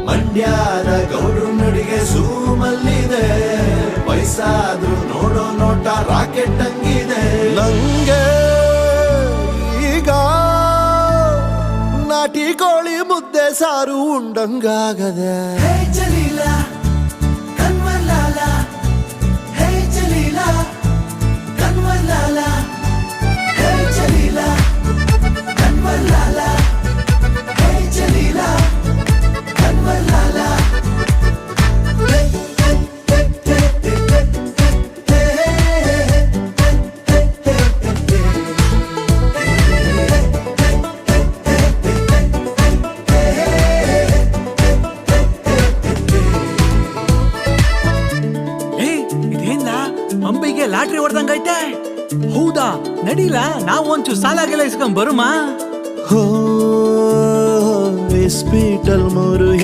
ಮಂಡ್ಯದ ಗೌಡ್ರು ನಡಿಗೆ ಸೂಮಲ್ಲಿದೆ, ವಯಸ್ಸಾದ್ರೂ ನೋಡೋ ನೋಟ ರಾಕೆಟ್ ಹಂಗಿದೆ. ನಂಗೆ ಈಗ ನಾಟಿ ಕೋಳಿ ಮುದ್ದೆ ಸಾರು ಉಂಡಂಗಾಗದೆ. ಅಂಬಿಗೆ ಲಾಟ್ರಿ ಹೊಡೆದಂಗೈತೆ. ಹೌದಾ, ನಡೀಲ ನಾವು ಒಂಚೂರು ಸಾಲಾಗೆಲ್ಲ ಇಸ್ಕೊಂಡ್ ಬರುಮಾ. ಹೋ, ಇಸ್ಪೀಟಲ್ ಮೂರು